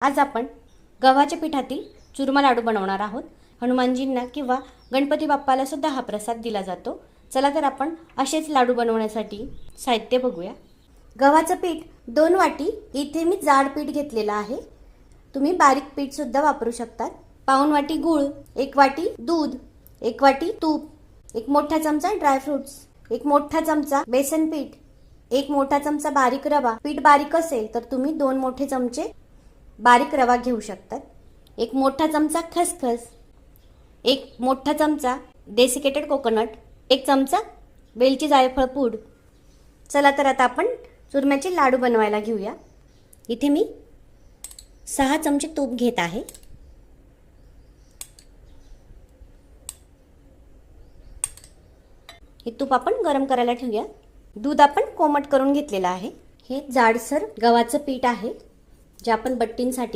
आज आपण गव्हाच्या पिठातील चुरमा लाडू बनवणार आहोत। हनुमानजींना किंवा गणपती बाप्पाला सुद्धा हा प्रसाद दिला जातो। चला तर आपण असेच लाडू बनवण्यासाठी साहित्य बघूया। गव्हाचं पीठ 2 वाटी इथे मी जाड पीठ घेतलेलं आहे। तुम्ही बारीक पीठ सुद्धा वापरू शकतात। पाऊण वाटी गूळ, 1 वाटी दूध, 1 वाटी तूप, 1 मोठा चमचा ड्राय फ्रूट्स, 1 मोठा चमचा बेसन पीठ, 1 मोठा चमचा बारीक रवा। पीठ बारीक असेल तर तुम्ही 2 मोठे चमचे बारीक रवा घेऊ शकतात। 1 मोठा चमचा खसखस, 1 मोठा चमचा डेसिकेटेड कोकोनट, 1 चमचा वेलची जायफळ पूड। चला तर आता आपण चुरम्याचे लाडू बनवायला घेऊया। इथे मी 6 चमचे तूप घेत आहे। हे तूप आपण गरम करायला ठेवूया। दूध आपण कोमट करून घेतलेलं आहे। हे जाडसर गव्हाचं पीठ आहे जे आपण बट्टींसाठी